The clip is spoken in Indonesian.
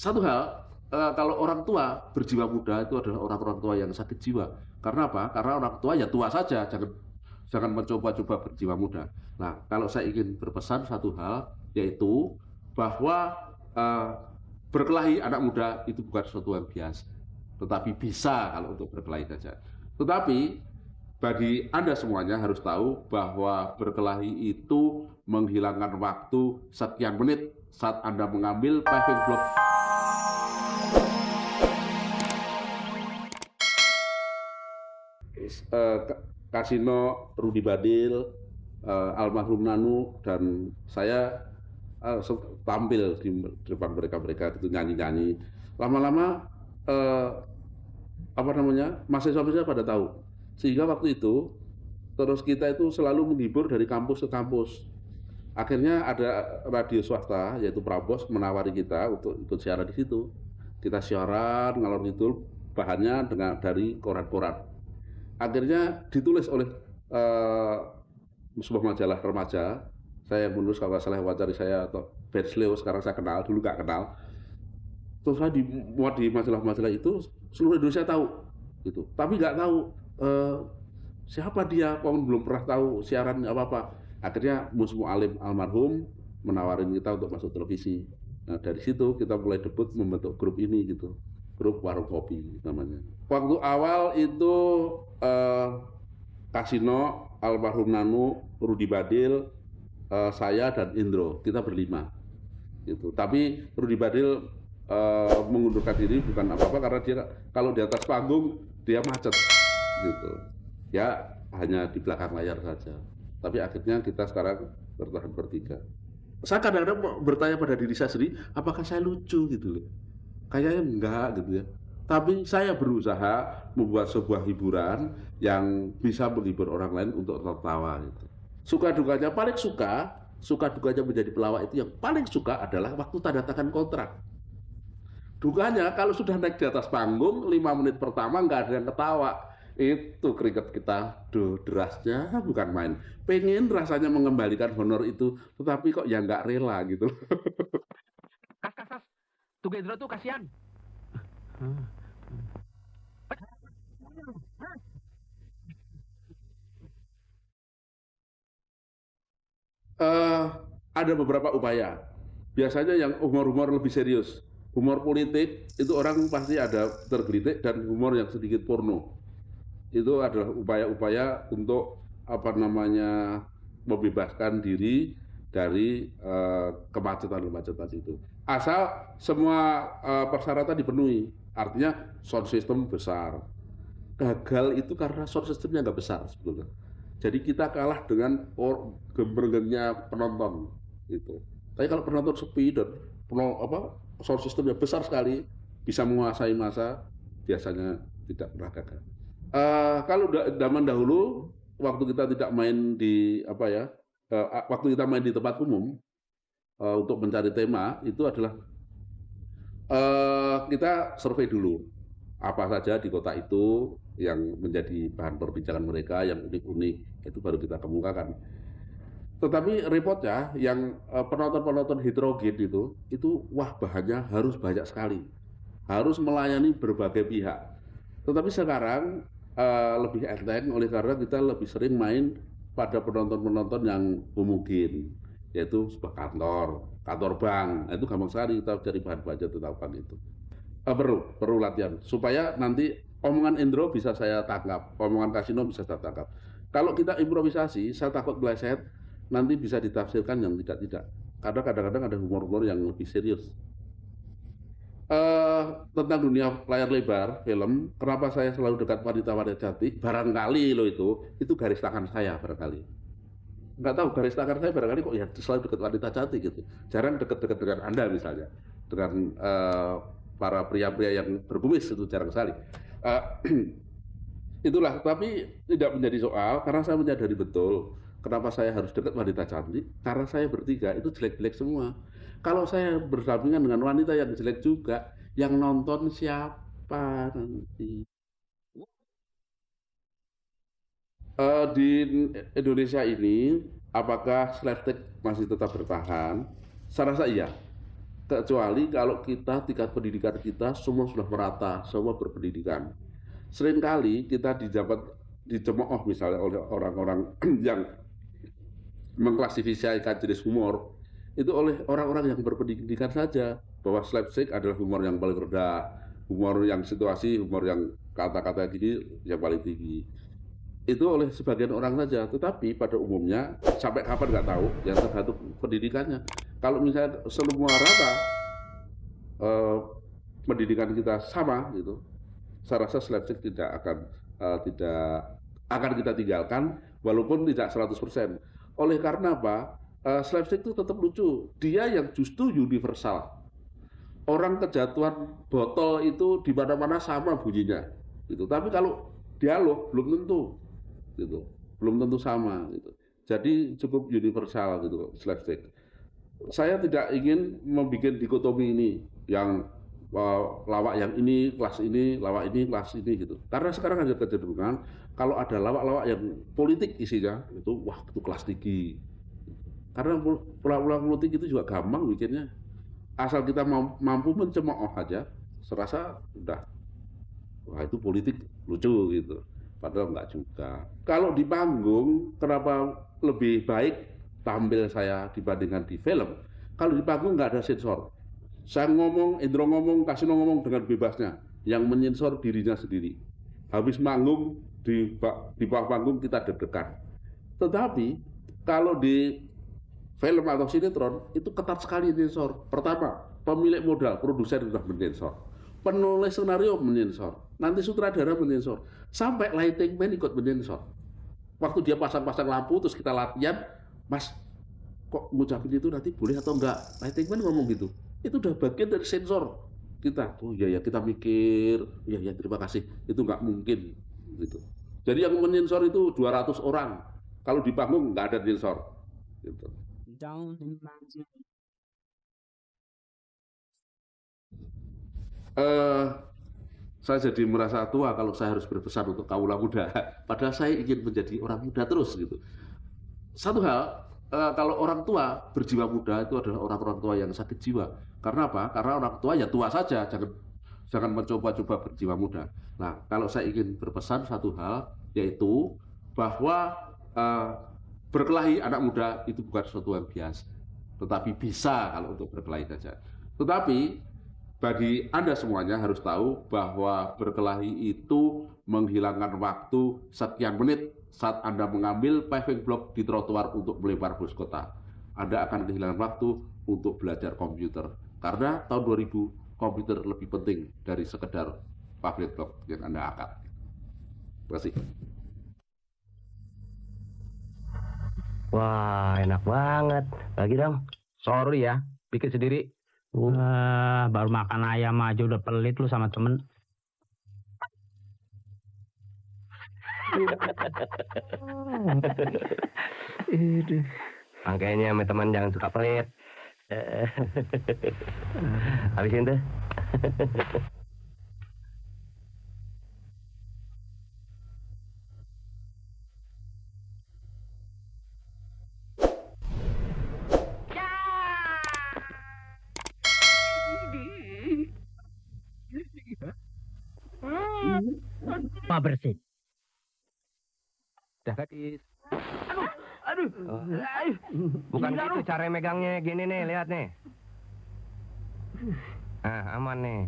satu hal, kalau orang tua berjiwa muda itu adalah orang-orang tua yang sakit jiwa. Karena apa? Karena orang tua ya tua saja, jangan jangan mencoba-coba berjiwa muda. Nah, kalau saya ingin berpesan satu hal, yaitu bahwa eh, berkelahi anak muda itu bukan sesuatu yang biasa, tetapi bisa kalau untuk berkelahi saja. Tetapi bagi Anda semuanya harus tahu bahwa berkelahi itu menghilangkan waktu sekian menit saat Anda mengambil paving block. eh, Kasino Rudi Badil, almarhum Nanu dan saya tampil di depan mereka itu nyanyi-nyanyi. Lama-lama eh, apa namanya mahasiswa-mahasiswa pada tahu. Sehingga waktu itu terus kita itu selalu menghibur dari kampus ke kampus. Akhirnya ada radio swasta yaitu Prambors menawari kita untuk ikut siaran di situ. Kita siaran ngalor ngidul bahannya dari koran-koran. Akhirnya ditulis oleh sebuah majalah remaja. Saya menulis kalau nggak salah wawancara saya atau Betsleo, sekarang saya kenal, dulu nggak kenal. Terus saya dimuat di majalah-majalah itu, seluruh Indonesia tahu gitu. Tapi nggak tahu siapa dia, belum pernah tahu siaran apa-apa. Akhirnya Mus Mualim almarhum menawarin kita untuk masuk televisi. Nah, dari situ kita mulai debut membentuk grup ini gitu. Grup Warung Kopi namanya. Waktu awal itu Kasino, almarhum Nanu, Rudi Badil, saya dan Indro, kita berlima. Gitu. Tapi Rudi Badil mengundurkan diri bukan apa-apa karena dia kalau di atas panggung dia macet gitu. Ya hanya di belakang layar saja. Tapi akhirnya kita sekarang bertahan bertiga. Saya kadang-kadang bertanya pada diri saya sendiri, apakah saya lucu gitu loh? Kayaknya enggak gitu ya. Tapi saya berusaha membuat sebuah hiburan yang bisa menghibur orang lain untuk tertawa gitu. Suka dukanya paling suka dukanya menjadi pelawak itu yang paling suka adalah waktu tanda tangan kontrak. Dukanya kalau sudah naik di atas panggung 5 menit pertama nggak ada yang ketawa. Itu keringat kita derasnya bukan main. Pengen rasanya mengembalikan honor itu, tetapi kok ya nggak rela gitu. Kas. Tuh Gendro tuh kasihan. uh, ada beberapa upaya. Biasanya yang humor-humor lebih serius. Humor politik itu orang pasti ada tergelitik, dan humor yang sedikit porno. Itu adalah upaya-upaya untuk apa namanya membebaskan diri dari kemacetan-kemacetan itu. Asal semua persyaratan dipenuhi. Artinya sound system besar. Gagal itu karena sound systemnya nggak besar sebetulnya. Jadi kita kalah dengan gembrengnya penonton itu. Tapi kalau penonton sepi dan sound systemnya besar sekali, bisa menguasai masa, biasanya tidak pernah gagal. Kalau zaman dahulu, waktu kita tidak main di waktu kita main di tempat umum untuk mencari tema, itu adalah kita survei dulu apa saja di kota itu yang menjadi bahan perbincangan mereka, yang unik-unik, itu baru kita kemukakan. Tetapi repotnya yang penonton-penonton heterogen itu wah bahannya harus banyak sekali, harus melayani berbagai pihak. Tetapi sekarang lebih enteng oleh karena kita lebih sering main pada penonton-penonton yang homogen, yaitu sebuah kantor bank. Nah, itu gampang sekali kita cari bahan baca tentang bank itu. Perlu latihan supaya nanti omongan Indro bisa saya tangkap, omongan Kasino bisa saya tangkap. Kalau kita improvisasi, saya takut meleset, nanti bisa ditafsirkan yang tidak. Karena kadang-kadang ada humor-humor yang lebih serius. Tentang dunia layar lebar, film, kenapa saya selalu dekat wanita-wanita cantik? Barangkali loh itu garis tangan saya barangkali. Nggak tahu garis tangan saya barangkali kok ya selalu dekat wanita cantik gitu. Jarang dekat-dekat dengan Anda misalnya, dengan para pria-pria yang berkumis itu jarang sekali. Itulah, tapi tidak menjadi soal karena saya menyadari betul kenapa saya harus dekat wanita cantik, karena saya bertiga itu jelek-jelek semua. Kalau saya bersampingan dengan wanita yang jelek juga, yang nonton siapa nanti? Di Indonesia ini, apakah slapstick masih tetap bertahan? Saya rasa iya. Kecuali kalau kita tingkat pendidikan kita semua sudah merata, semua berpendidikan. Seringkali kita dicemooh misalnya oleh orang-orang yang mengklasifikasikan jenis humor itu oleh orang-orang yang berpendidikan saja, bahwa slapstick adalah humor yang paling rendah, humor yang situasi, humor yang kata-kata gini yang paling tinggi. Itu oleh sebagian orang saja, tetapi pada umumnya sampai kapan nggak tahu, yang tergantung pendidikannya. Kalau misalnya semua rata pendidikan kita sama gitu, saya rasa slapstick tidak akan kita tinggalkan walaupun tidak 100%. Oleh karena apa? Slapstick itu tetap lucu. Dia yang justru universal. Orang kejatuhan botol itu di mana-mana sama bunyinya, gitu. Tapi kalau dialog belum tentu, gitu. Belum tentu sama, gitu. Jadi cukup universal gitu slapstick. Saya tidak ingin membuat dikotomi ini yang lawak yang ini kelas ini, lawak ini kelas ini gitu. Karena sekarang ada kecenderungan kalau ada lawak-lawak yang politik isinya itu wah itu kelas tinggi. Karena lawak politik itu juga gampang bikinnya. Asal kita mampu mencemooh aja, serasa udah wah itu politik lucu gitu. Padahal enggak juga. Kalau di panggung kenapa lebih baik tampil saya dibandingkan di film? Kalau di panggung nggak ada sensor. Saya ngomong, Indro ngomong, Kasino ngomong dengan bebasnya. Yang menyensor dirinya sendiri. Habis manggung, di bawah panggung kita deg-degan. Tetapi, kalau di film atau sinetron, itu ketat sekali menyensor. Pertama, pemilik modal, produser sudah menyensor. Penulis skenario menyensor. Nanti sutradara menyensor. Sampai lighting man ikut menyensor. Waktu dia pasang-pasang lampu, terus kita latihan, Mas, kok ngucapin itu nanti boleh atau enggak? Lighting man ngomong gitu. Itu udah bagian dari sensor kita. Oh iya ya, kita mikir, iya ya terima kasih. Itu nggak mungkin gitu. Jadi yang menyensor itu 200 orang. Kalau di panggung nggak ada sensor. Gitu. Saya jadi merasa tua kalau saya harus berpesan untuk kaula muda. Padahal saya ingin menjadi orang muda terus gitu. Satu hal, kalau orang tua berjiwa muda itu adalah orang-orang tua yang sakit jiwa. Karena apa? Karena orang tua ya tua saja, jangan mencoba-coba berjiwa muda. Nah, kalau saya ingin berpesan satu hal, yaitu bahwa berkelahi anak muda itu bukan sesuatu yang biasa, tetapi bisa kalau untuk berkelahi saja. Tetapi bagi Anda semuanya harus tahu bahwa berkelahi itu menghilangkan waktu sekian menit saat Anda mengambil paving block di trotoar untuk melempar bus kota. Anda akan kehilangan waktu untuk belajar komputer. Karena tahun 2000 komputer lebih penting dari sekedar paving block yang Anda angkat. Terima kasih. Wah, enak banget. Lagi dong. Sorry ya, bikin sendiri. Baru makan ayam aja udah pelit lu sama temen. Makanya sama teman jangan suka pelit. Habisin tuh. Apa bersih? Dah gadis. Bukan gitu cara megangnya gini nih, lihat nih. Nah, aman nih.